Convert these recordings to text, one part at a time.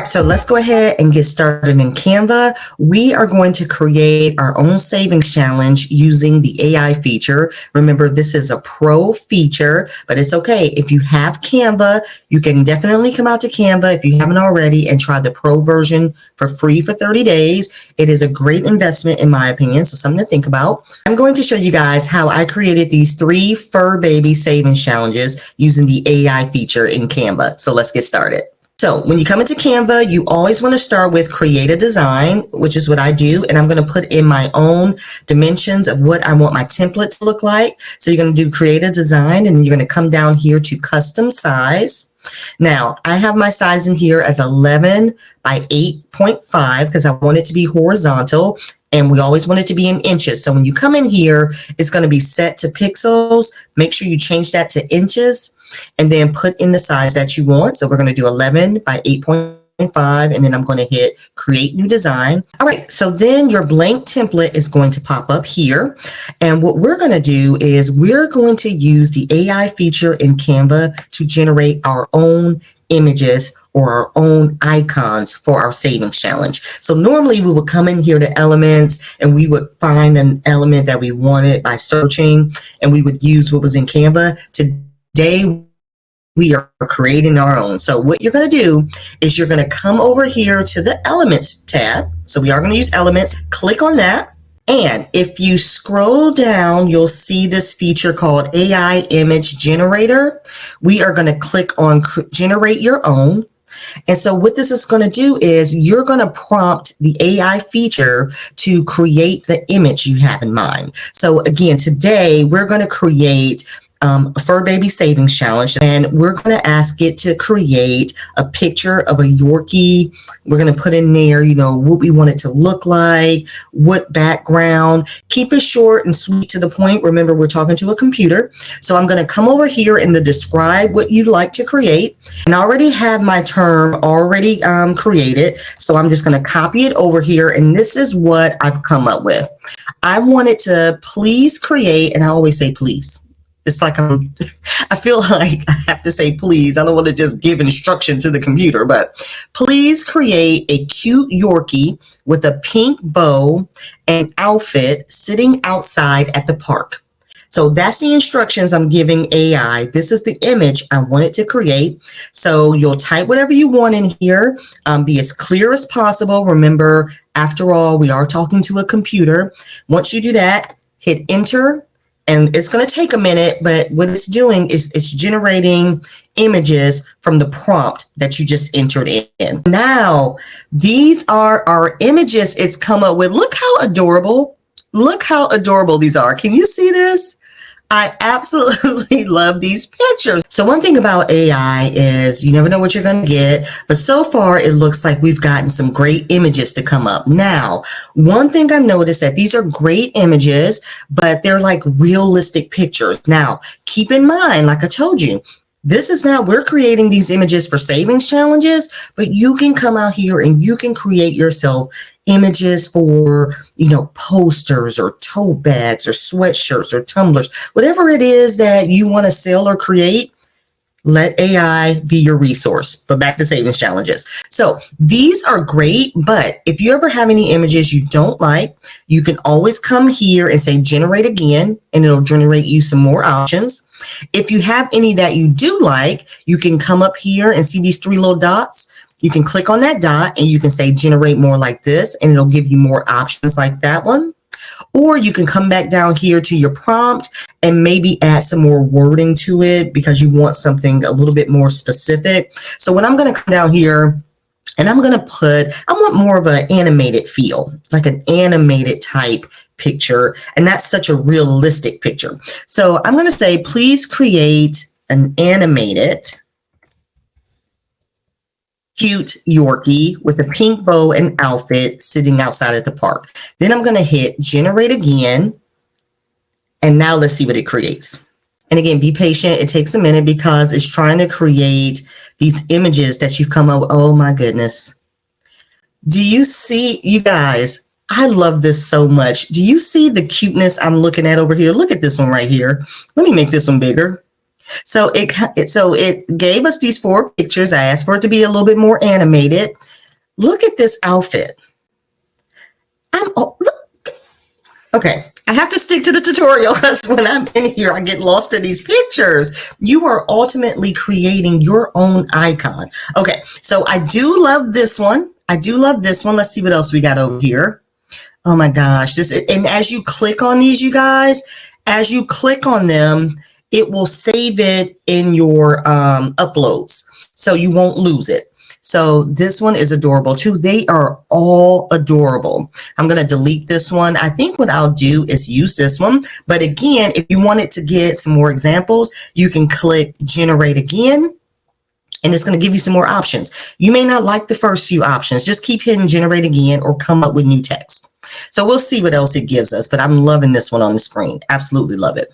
So let's go ahead and get started in Canva. We are going to create our own savings challenge using the AI feature. Remember, this is a pro feature, but it's okay. If you have Canva, you can definitely come out to Canva if you haven't already and try the pro version for free for 30 days. It is a great investment in my opinion, so something to think about. I'm going to show you guys how I created these 3 fur baby savings challenges using the AI feature in Canva. So let's get started. So when you come into Canva, you always want to start with create a design, which is what I do. And I'm going to put in my own dimensions of what I want my template to look like. So you're going to do create a design and you're going to come down here to custom size. Now I have my size in here as 11 by 8.5 because I want it to be horizontal. And we always want it to be in inches. So when you come in here, it's going to be set to pixels. Make sure you change that to inches and then put in the size that you want. So we're going to do 11 by 8.5 and then I'm going to hit create new design. All right, so then your blank template is going to pop up here. And what we're going to do is we're going to use the AI feature in Canva to generate our own images or our own icons for our savings challenge. So normally we would come in here to elements and we would find an element that we wanted by searching and we would use what was in Canva. Today we are creating our own. So what you're going to do is you're going to come over here to the elements tab. So we are going to use elements. Click on that. And if you scroll down, you'll see this feature called AI Image Generator. We are going to click on Generate Your Own. And so what this is going to do is you're going to prompt the AI feature to create the image you have in mind. So again, today we're going to create a fur baby savings challenge, and we're going to ask it to create a picture of a Yorkie. We're going to put in there, you know, what we want it to look like, what background. Keep it short and sweet to the point. Remember, we're talking to a computer. So I'm going to come over here in the describe what you'd like to create, and I already have my term already created. So I'm just going to copy it over here, and this is what I've come up with. I want it to please create, and I always say please. It's like I feel like I have to say please. I don't want to just give instruction to the computer, but please create a cute Yorkie with a pink bow and outfit sitting outside at the park. So that's the instructions I'm giving AI. This is the image I want it to create. So you'll type whatever you want in here, be as clear as possible. Remember, after all, we are talking to a computer. Once you do that, hit enter. And it's going to take a minute, but what it's doing is it's generating images from the prompt that you just entered in. Now, these are our images it's come up with. Look how adorable. Look how adorable these are. Can you see this? I absolutely love these pictures. So one thing about AI is you never know what you're going to get, but so far it looks like we've gotten some great images to come up. Now, one thing I noticed that these are great images, but they're like realistic pictures. Now, keep in mind, like I told you, this is now, we're creating these images for savings challenges, but you can come out here and you can create yourself images for, you know, posters or tote bags or sweatshirts or tumblers, whatever it is that you want to sell or create. Let AI be your resource. But back to savings challenges. So these are great, but if you ever have any images you don't like, you can always come here and say generate again, and it'll generate you some more options. If you have any that you do like, you can come up here and see these 3 little dots. You can click on that dot and you can say generate more like this, and it'll give you more options like that one. Or you can come back down here to your prompt and maybe add some more wording to it because you want something a little bit more specific. So when I'm going to come down here and I'm going to put, I want more of an animated feel, like an animated type picture. And that's such a realistic picture. So I'm going to say, please create an animated cute Yorkie with a pink bow and outfit sitting outside at the park. Then I'm going to hit generate again. And now let's see what it creates. And again, be patient. It takes a minute because it's trying to create these images that you've come up with. Oh my goodness. Do you see, you guys, I love this so much. Do you see the cuteness I'm looking at over here? Look at this one right here. Let me make this one bigger. So it gave us these 4 pictures. I asked for it to be a little bit more animated. Look at this outfit. Look. Okay, I have to stick to the tutorial because when I'm in here, I get lost in these pictures. You are ultimately creating your own icon. Okay, so I do love this one. I do love this one. Let's see what else we got over here. Oh my gosh. And as you click on these, you guys, as you click on them, it will save it in your uploads. So you won't lose it. So this one is adorable too. They are all adorable. I'm going to delete this one. I think what I'll do is use this one. But again, if you wanted to get some more examples, you can click generate again. And it's going to give you some more options. You may not like the first few options. Just keep hitting generate again or come up with new text. So we'll see what else it gives us. But I'm loving this one on the screen. Absolutely love it.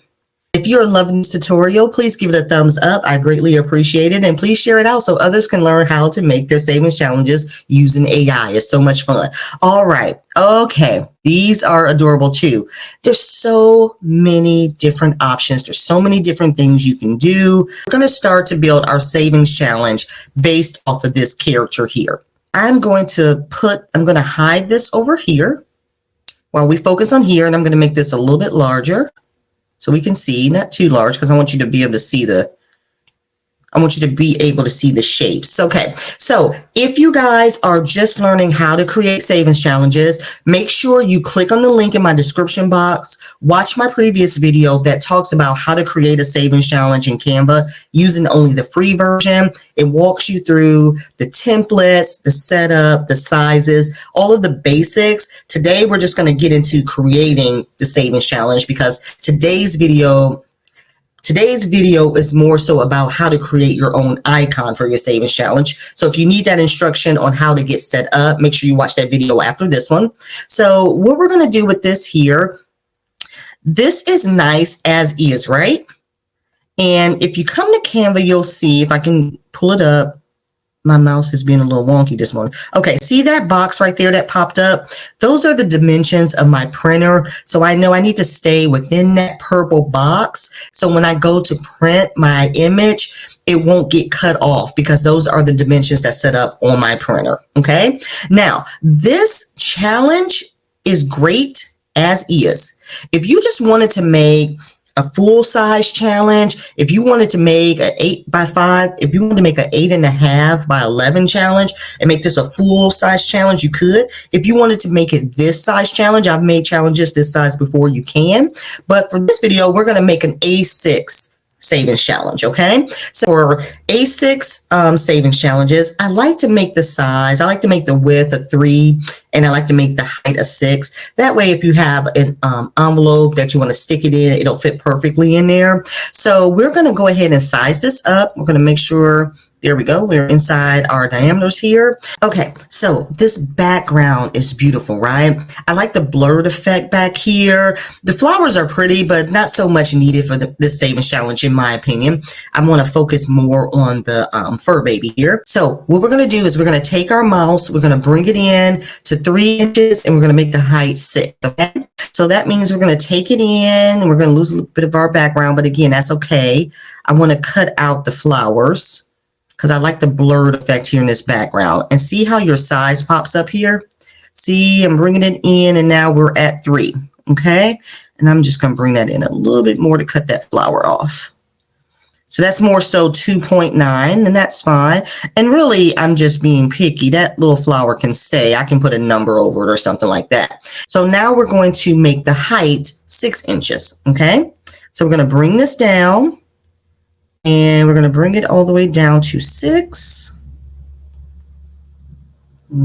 If you're loving this tutorial, please give it a thumbs up. I greatly appreciate it. And please share it out so others can learn how to make their savings challenges using AI. It's so much fun. All right. Okay. These are adorable too. There's so many different options. There's so many different things you can do. We're going to start to build our savings challenge based off of this character here. I'm going to hide this over here while we focus on here. And I'm going to make this a little bit larger. So we can see, not too large, because I want you to be able to see the shapes. Okay, so if you guys are just learning how to create savings challenges, make sure you click on the link in my description box. Watch my previous video that talks about how to create a savings challenge in Canva using only the free version. It walks you through the templates, the setup, the sizes, all of the basics. Today, we're just going to get into creating the savings challenge because today's video is more so about how to create your own icon for your savings challenge. So if you need that instruction on how to get set up, make sure you watch that video after this one. So what we're going to do with this here, this is nice as is, right? And if you come to Canva, you'll see, if I can pull it up, my mouse is being a little wonky this morning. Okay, see that box right there that popped up? Those are the dimensions of my printer. So I know I need to stay within that purple box. So when I go to print my image, it won't get cut off because those are the dimensions that set up on my printer. Okay, now this challenge is great as is. If you just wanted to make a full size challenge, if you wanted to make an 8x5, if you wanted to make an 8.5x11 challenge and make this a full size challenge, you could. If you wanted to make it this size challenge, I've made challenges this size before, you can. But for this video, we're going to make an A6 savings challenge. Okay, so for A6 savings challenges, I like to make the size, I like to make the width a 3 and I like to make the height a 6. That way, if you have an envelope that you want to stick it in, it'll fit perfectly in there. So we're going to go ahead and size this up. We're going to make sure, there we go, we're inside our diameters here. Okay, so this background is beautiful, right? I like the blurred effect back here. The flowers are pretty, but not so much needed for this savings challenge, in my opinion. I want to focus more on the fur baby here. So what we're going to do is we're going to take our mouse, we're going to bring it in to 3 inches, and we're going to make the height 6, okay? So that means we're going to take it in, and we're going to lose a little bit of our background, but again, that's okay. I want to cut out the flowers because I like the blurred effect here in this background. And see how your size pops up here? See, I'm bringing it in, and now we're at 3, okay? And I'm just going to bring that in a little bit more to cut that flower off. So that's more so 2.9, and that's fine. And really, I'm just being picky. That little flower can stay. I can put a number over it or something like that. So now we're going to make the height 6 inches, okay? So we're going to bring this down. And we're going to bring it all the way down to 6.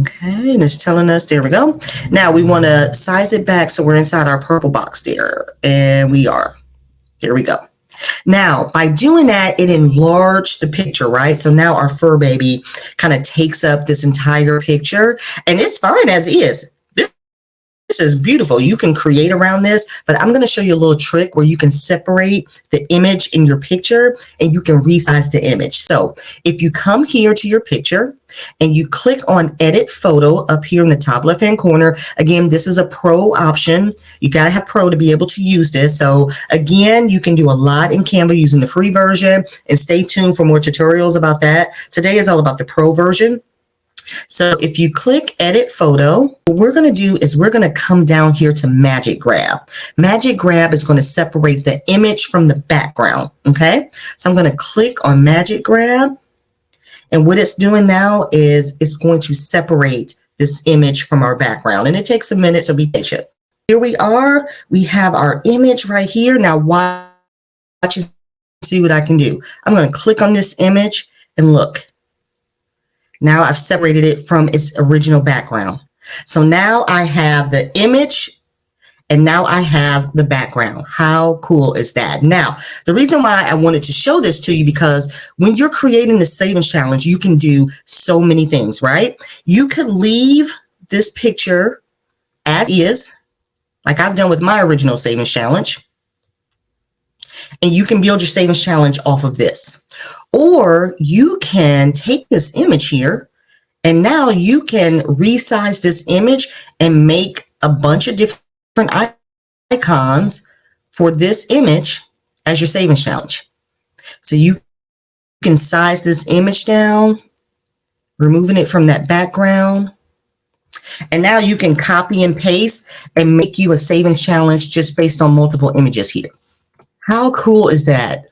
Okay, and it's telling us, there we go. Now we want to size it back so we're inside our purple box there. And we are. Here we go. Now, by doing that, it enlarged the picture, right? So now our fur baby kind of takes up this entire picture. And it's fine as is. is beautiful. You can create around this, but I'm going to show you a little trick where you can separate the image in your picture and you can resize the image. So if you come here to your picture and you click on edit photo up here in the top left hand corner, again, this is a pro option. You got to have pro to be able to use this. So again, you can do a lot in Canva using the free version, and stay tuned for more tutorials about that. Today is all about the pro version. So if you click edit photo, what we're going to do is we're going to come down here to magic grab. Magic grab is going to separate the image from the background. Okay, so I'm going to click on magic grab, and what it's doing now is it's going to separate this image from our background, and it takes a minute, so be patient. Here we are. We have our image right here. Now watch and see what I can do. I'm going to click on this image and look. Now I've separated it from its original background. So now I have the image and now I have the background. How cool is that? Now, the reason why I wanted to show this to you, because when you're creating the savings challenge, you can do so many things, right? You could leave this picture as is, like I've done with my original savings challenge, and you can build your savings challenge off of this. Or you can take this image here and now you can resize this image and make a bunch of different icons for this image as your savings challenge. So you can size this image down, removing it from that background. And now you can copy and paste and make you a savings challenge just based on multiple images here. How cool is that?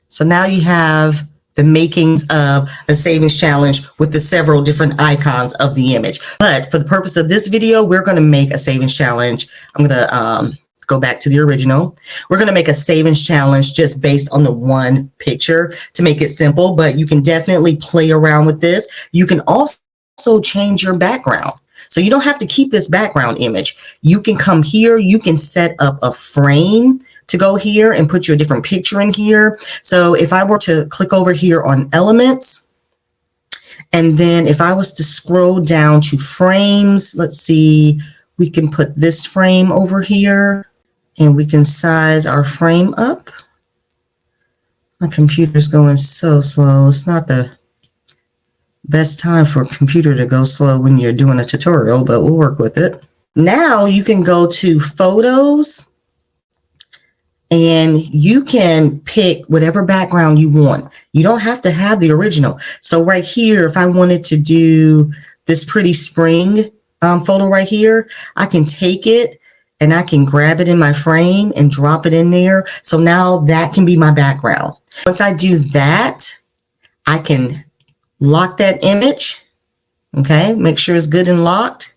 So now you have the makings of a savings challenge with the several different icons of the image. But for the purpose of this video, we're going to make a savings challenge. I'm going to go back to the original. We're going to make a savings challenge just based on the one picture to make it simple, but you can definitely play around with this. You can also change your background. So you don't have to keep this background image. You can come here, you can set up a frame to go here and put your different picture in here. So if I were to click over here on elements, and then if I was to scroll down to frames, let's see, we can put this frame over here and we can size our frame up. My computer's going so slow. It's not the best time for a computer to go slow when you're doing a tutorial, but we'll work with it. Now you can go to photos and you can pick whatever background you want. You don't have to have the original. So right here, if I wanted to do this pretty spring photo right here, I can take it and I can grab it in my frame and drop it in there. So now that can be my background. Once I do that, I can lock that image. Okay, make sure it's good and locked.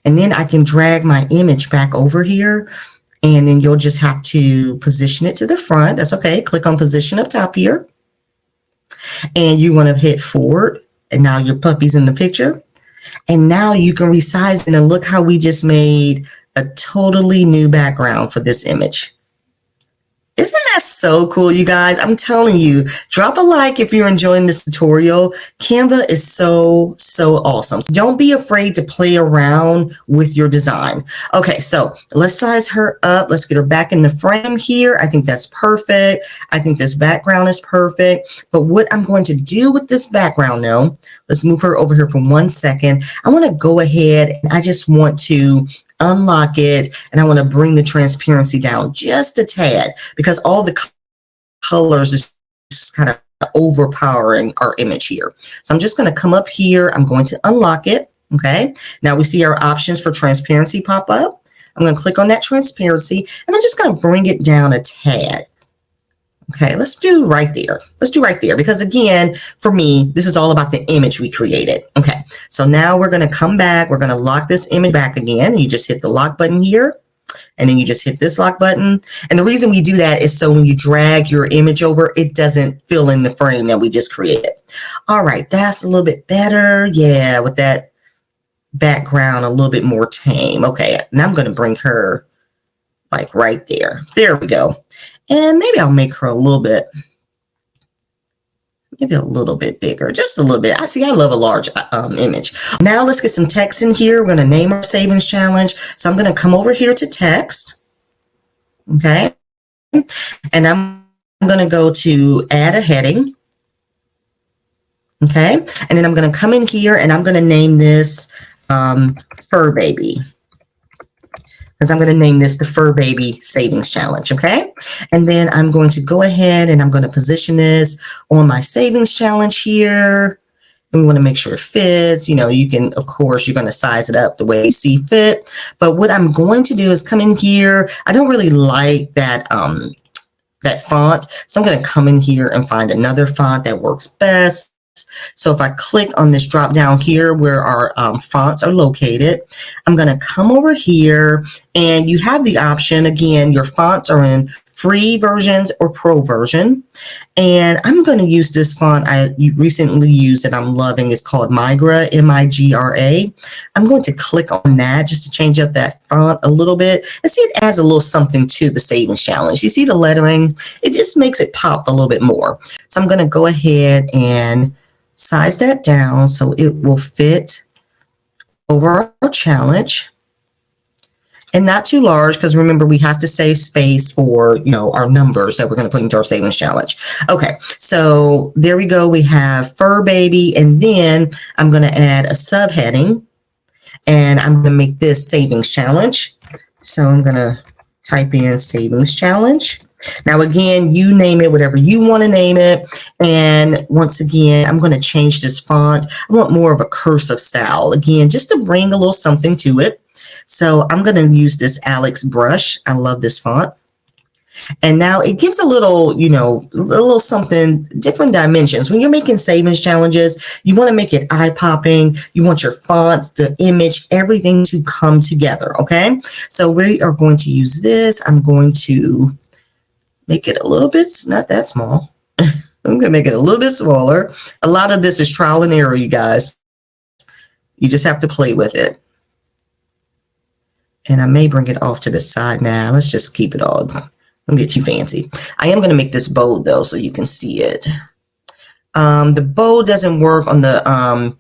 And then I can drag my image back over here. And then you'll just have to position it to the front. That's okay. Click on position up top here. And you want to hit forward. And now your puppy's in the picture. And now you can resize it. And look how we just made a totally new background for this image. Isn't that so cool, you guys? I'm telling you, drop a like if you're enjoying this tutorial. Canva is so awesome. So don't be afraid to play around with your design. Okay, so let's size her up. Let's get her back in the frame here. I think that's perfect. I think this background is perfect. But what I'm going to do with this background now, let's move her over here for 1 second. I want to go ahead and I just want to unlock it, and I want to bring the transparency down just a tad because all the colors is just kind of overpowering our image here. So I'm just going to come up here. I'm going to unlock it. Okay. Now we see our options for transparency pop up. I'm going to click on that transparency and I'm just going to bring it down a tad. Okay, let's do right there. Let's do right there because again, for me, this is all about the image we created. Okay, so now we're going to come back. We're going to lock this image back again. You just hit the lock button here and then you just hit this lock button. And the reason we do that is so when you drag your image over, it doesn't fill in the frame that we just created. All right, that's a little bit better. Yeah, with that background a little bit more tame. Okay, now I'm going to bring her like right there. There we go. And maybe I'll make her a little bit maybe a little bit bigger, just a little bit. I love a large image. Now let's get some text in here. We're going to name our savings challenge. So I'm going to come over here to text. Okay. And I'm going to go to add a heading. Okay. And then I'm going to come in here and I'm going to name this Fur Baby. Because I'm going to name this the Fur Baby Savings Challenge, okay? And then I'm going to go ahead and I'm going to position this on my savings challenge here. And we want to make sure it fits. You know, you can, of course, you're going to size it up the way you see fit. But what I'm going to do is come in here. I don't really like that font. So I'm going to come in here and find another font that works best. So if I click on this drop down here where our fonts are located, I'm going to come over here and you have the option. Again, your fonts are in free versions or pro version. And I'm going to use this font I recently used that I'm loving. It's called Migra, M-I-G-R-A. I'm going to click on that just to change up that font a little bit and see it adds a little something to the savings challenge. You see the lettering? It just makes it pop a little bit more. So I'm going to go ahead and size that down so it will fit over our challenge. And not too large, because remember, we have to save space for, you know, our numbers that we're going to put into our savings challenge. Okay, so there we go. We have Fur Baby, and then I'm going to add a subheading, and I'm going to make this savings challenge. So I'm going to type in savings challenge. Now, again, you name it, whatever you want to name it. And once again, I'm going to change this font. I want more of a cursive style, again, just to bring a little something to it. So I'm going to use this Alex brush. I love this font. And now it gives a little, you know, a little something, different dimensions. When you're making savings challenges, you want to make it eye-popping. You want your fonts, the image, everything to come together, okay? So we are going to use this. I'm going to make it a little bit, not that small. I'm going to make it a little bit smaller. A lot of this is trial and error, you guys. You just have to play with it. And I may bring it off to the side now. Let's just keep it all. Don't get too fancy. I am going to make this bold though, so you can see it. The bold doesn't work on the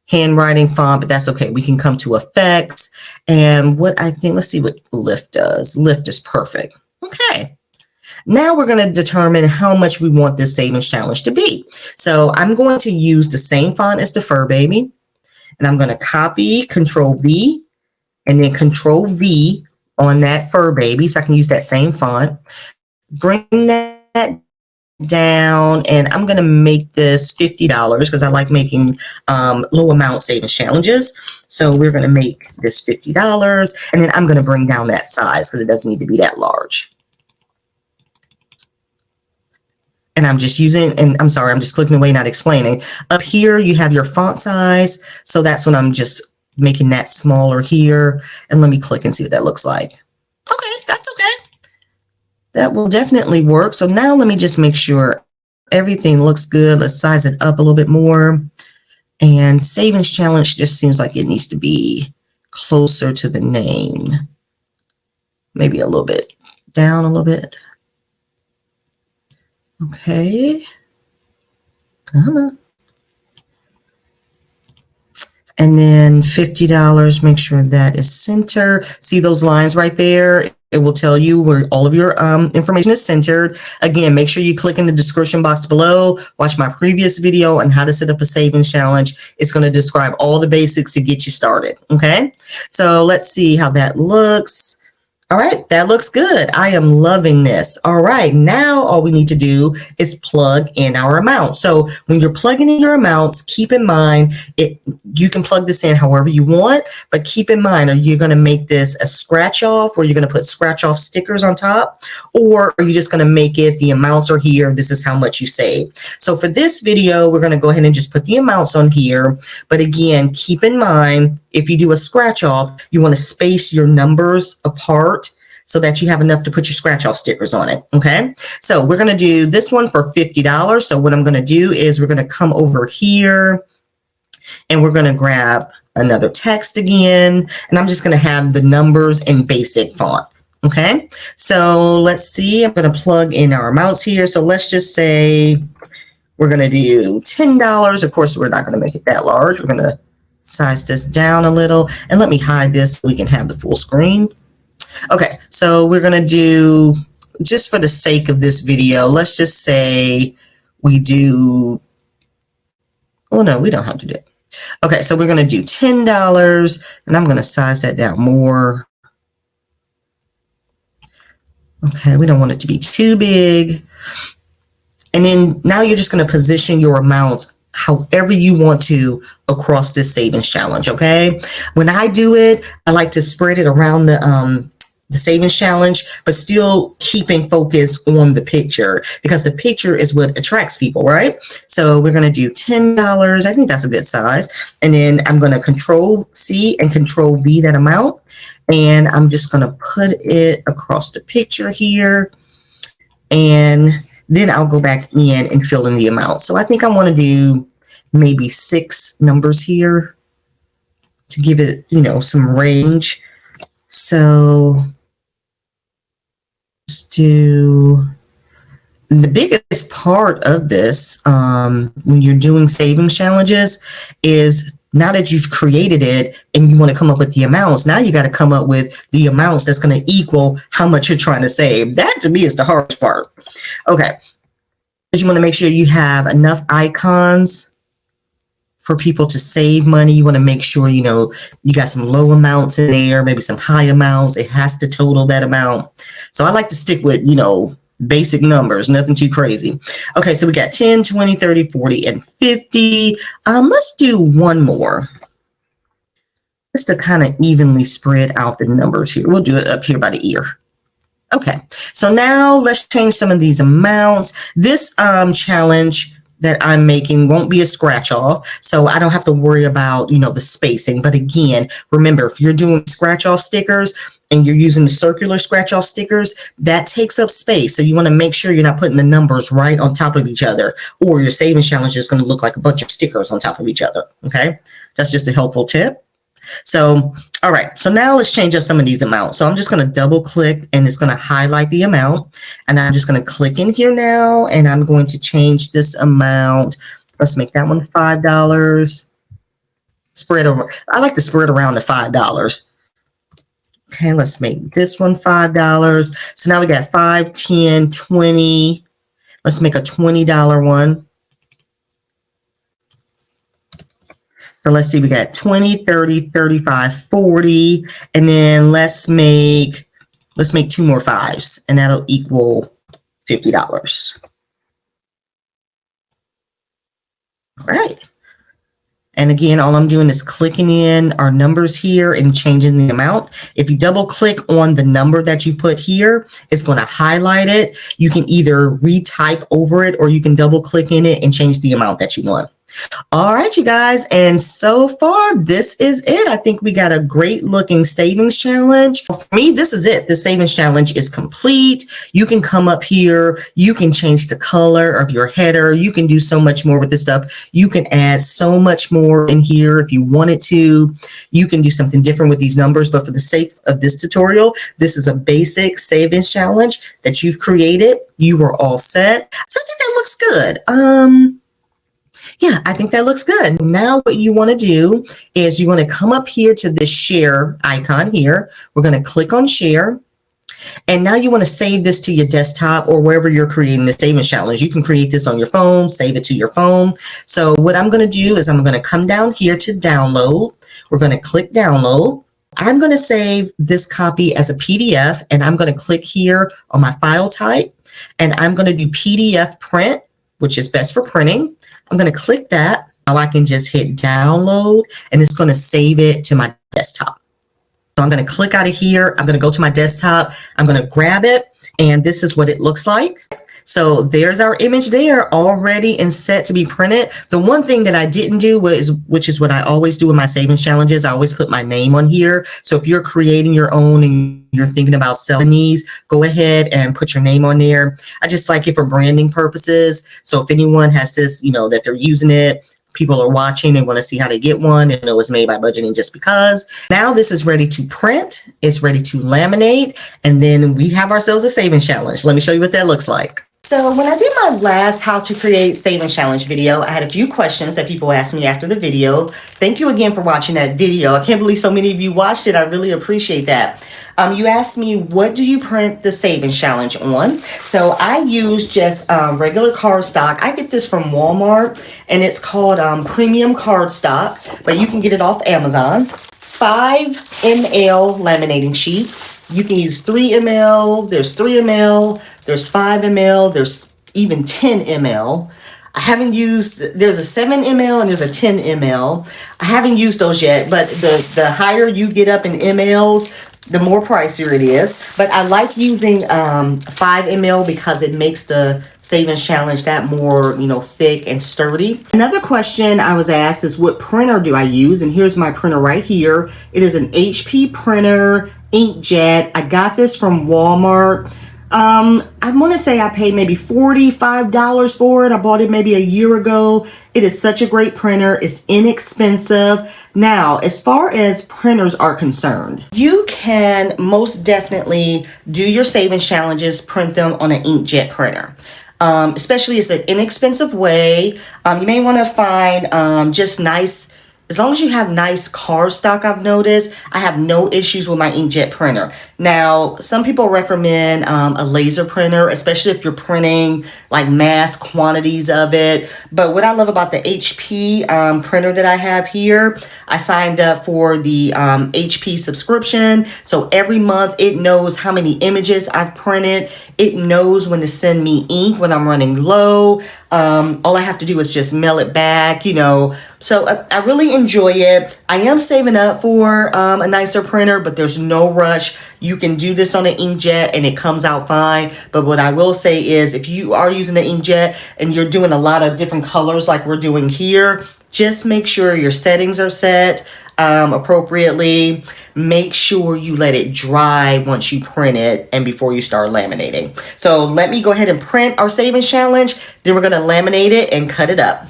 handwriting font, but that's okay. We can come to effects. And what I think, let's see what lift does. Lift is perfect. Okay. Now we're going to determine how much we want this savings challenge to be. So I'm going to use the same font as the Fur Baby. And I'm going to copy, Control V, and then Control V on that Fur Baby. So I can use that same font. Bring that down, and I'm going to make this $50 because I like making low amount savings challenges. So we're going to make this $50, and then I'm going to bring down that size because it doesn't need to be that large. And I'm just using, and I'm sorry, I'm just clicking away, not explaining. Up here, you have your font size. So that's when I'm just making that smaller here. And let me click and see what that looks like. Okay, that's okay. That will definitely work. So now let me just make sure everything looks good. Let's size it up a little bit more. And savings challenge just seems like it needs to be closer to the name. Maybe a little bit down a little bit. Okay. Come on. And then $50, make sure that is center. See those lines right there? It will tell you where all of your information is centered. Again, make sure you click in the description box below. Watch my previous video on how to set up a savings challenge. It's going to describe all the basics to get you started. Okay, so let's see how that looks. All right, that looks good. I am loving this. All right, now all we need to do is plug in our amount. So when you're plugging in your amounts, keep in mind, you can plug this in however you want, but keep in mind, are you going to make this a scratch off where you're going to put scratch off stickers on top? Or are you just going to make it, the amounts are here, this is how much you save. So for this video, we're going to go ahead and just put the amounts on here. But again, keep in mind, if you do a scratch off, you want to space your numbers apart so that you have enough to put your scratch off stickers on it. Okay, so we're going to do this one for $50. So what I'm going to do is we're going to come over here and we're going to grab another text again, and I'm just going to have the numbers in basic font. Okay, so let's see, I'm going to plug in our amounts here. So let's just say We're going to do $10. Of course, we're not going to make it that large. We're going to size this down a little, and let me hide this so we can have the full screen. Okay, so we're going to do, just for the sake of this video, let's just say we do, oh no, we don't have to do it. Okay, so we're going to do $10, and I'm going to size that down more. Okay, we don't want it to be too big. And then now you're just going to position your amounts however you want to across this savings challenge, okay? When I do it, I like to spread it around the savings challenge, but still keeping focus on the picture, because the picture is what attracts people, right? So we're going to do $10. I think that's a good size. And then I'm going to Control C and Control V that amount. And I'm just going to put it across the picture here. And then I'll go back in and fill in the amount. So I think I want to do maybe 6 numbers here to give it, you know, some range. So let's do, the biggest part of this when you're doing savings challenges is, now that you've created it and you want to come up with the amounts, now you got to come up with the amounts that's going to equal how much you're trying to save. That to me is the hardest part. Okay. But you want to make sure you have enough icons for people to save money. You want to make sure, you know, you got some low amounts in there, maybe some high amounts. It has to total that amount. So I like to stick with, you know, basic numbers, nothing too crazy. Okay, so we got 10, 20, 30, 40, and 50. Let's do one more, just to kind of evenly spread out the numbers here. We'll do it up here by the ear. Okay, so now let's change some of these amounts. This challenge that I'm making won't be a scratch off, so I don't have to worry about, you know, the spacing. But again, remember, if you're doing scratch off stickers and you're using the circular scratch off stickers, that takes up space. So you want to make sure you're not putting the numbers right on top of each other, or your savings challenge is going to look like a bunch of stickers on top of each other. Okay, that's just a helpful tip. So, all right, so now let's change up some of these amounts. So I'm just going to double click and it's going to highlight the amount. And I'm just going to click in here now, and I'm going to change this amount. Let's make that one $5. Spread over. I like to spread around the $5. Okay, let's make this one $5. So now we got 5, 10, 20. Let's make a $20 one. So let's see, we got 20, 30, 35, 40, and then let's make 2 more 5s, and that'll equal $50. All right. And again, all I'm doing is clicking in our numbers here and changing the amount. If you double click on the number that you put here, it's going to highlight it. You can either retype over it, or you can double click in it and change the amount that you want. All right, you guys, and so far this is it. I think we got a great looking savings challenge. For me, this is it. The savings challenge is complete. You can come up here, you can change the color of your header, you can do so much more with this stuff. You can add so much more in here if you wanted to. You can do something different with these numbers, but for the sake of this tutorial, this is a basic savings challenge that you've created. You are all set. So I think that looks good. Yeah, I think that looks good. Now what you want to do is you want to come up here to this share icon here. We're going to click on share. And now you want to save this to your desktop or wherever you're creating the savings challenge. You can create this on your phone, save it to your phone. So what I'm going to do is I'm going to come down here to download. We're going to click download. I'm going to save this copy as a PDF, and I'm going to click here on my file type, and I'm going to do PDF print, which is best for printing. I'm going to click that. Now I can just hit download, and it's going to save it to my desktop. So I'm going to click out of here. I'm going to go to my desktop. I'm going to grab it, and this is what it looks like. So there's our image there, already and set to be printed. The one thing that I didn't do was, which is what I always do in my savings challenges, I always put my name on here. So if you're creating your own and you're thinking about selling these, go ahead and put your name on there. I just like it for branding purposes. So if anyone has this, you know, that they're using it, people are watching and want to see how they get one, and know it's made by Budgeting Just Because. Now this is ready to print. It's ready to laminate. And then we have ourselves a savings challenge. Let me show you what that looks like. So when I did my last how to create savings challenge video, I had a few questions that people asked me after the video. Thank you again for watching that video. I can't believe so many of you watched it. I really appreciate that. You asked me, what do you print the savings challenge on? So I use just regular cardstock. I get this from Walmart, and it's called premium cardstock, but you can get it off Amazon. 5 ml laminating sheets. You can use 3 ml, there's 3 ml, there's 5 ml, there's even 10 ml. I haven't used, there's a 7 ml and there's a 10 ml. I haven't used those yet, but the higher you get up in mls, the more pricier it is. But I like using 5 ml because it makes the savings challenge that more, thick and sturdy. Another question I was asked is, what printer do I use? And here's my printer right here. It is an HP printer, inkjet. I got this from Walmart. I want to say I paid maybe $45 for it. I bought it maybe a year ago. It is such a great printer. It's inexpensive. Now, as far as printers are concerned, you can most definitely do your savings challenges, print them on an inkjet printer. Especially it's an inexpensive way. You may want to find just nice, as long as you have nice cardstock. I've noticed I have no issues with my inkjet printer. Now, some people recommend a laser printer, especially if you're printing like mass quantities of it. But what I love about the HP printer that I have here, I signed up for the HP subscription. So every month it knows how many images I've printed. It knows when to send me ink when I'm running low. All I have to do is just mail it back, So I really enjoy it. I am saving up for a nicer printer, but there's no rush. You can do this on an inkjet and it comes out fine. But what I will say is, if you are using the inkjet and you're doing a lot of different colors like we're doing here, just make sure your settings are set appropriately. Make sure you let it dry once you print it and before you start laminating. So let me go ahead and print our savings challenge. Then we're going to laminate it and cut it up.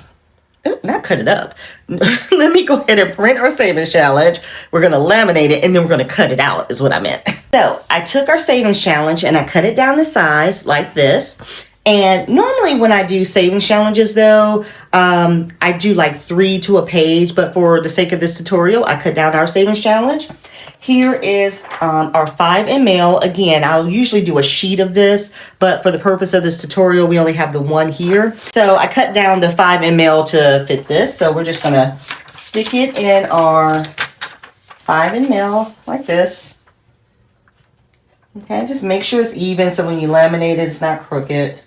Not cut it up. Let me go ahead and print our savings challenge. We're going to laminate it and then we're going to cut it out is what I meant. So I took our savings challenge and I cut it down to size like this. And normally when I do savings challenges though, I do like 3 to a page, but for the sake of this tutorial, I cut down our savings challenge. Here is our 5 ml. Again, I'll usually do a sheet of this, but for the purpose of this tutorial, we only have the one here. So I cut down the 5 ml to fit this. So we're just gonna stick it in our 5 ml like this. Okay, just make sure it's even so when you laminate it, it's not crooked.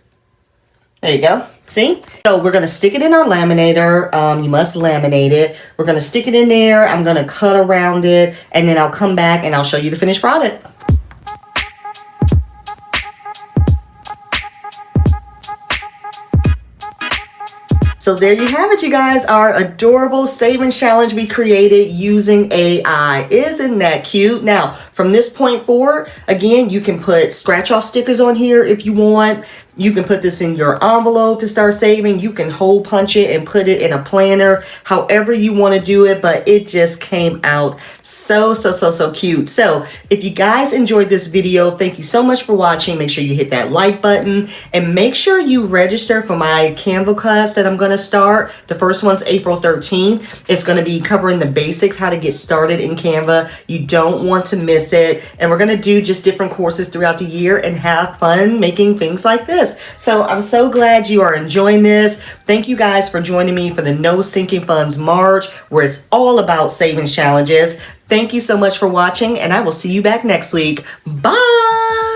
There you go. See? So we're going to stick it in our laminator. You must laminate it. We're going to stick it in there. I'm going to cut around it and then I'll come back and I'll show you the finished product. So there you have it, you guys, our adorable savings challenge we created using AI. Isn't that cute? Now, from this point forward, again, you can put scratch off stickers on here if you want. You can put this in your envelope to start saving. You can hole punch it and put it in a planner, however you want to do it, but it just came out so cute. So if you guys enjoyed this video, thank you so much for watching. Make sure you hit that like button and make sure you register for my Canva class that I'm going to start. The first one's April 13th. It's going to be covering the basics, how to get started in Canva. You don't want to miss it. And we're going to do just different courses throughout the year and have fun making things like this. So I'm so glad you are enjoying this. Thank you guys for joining me for the No Sinking Funds March, where it's all about savings challenges. Thank you so much for watching, and I will see you back next week. Bye!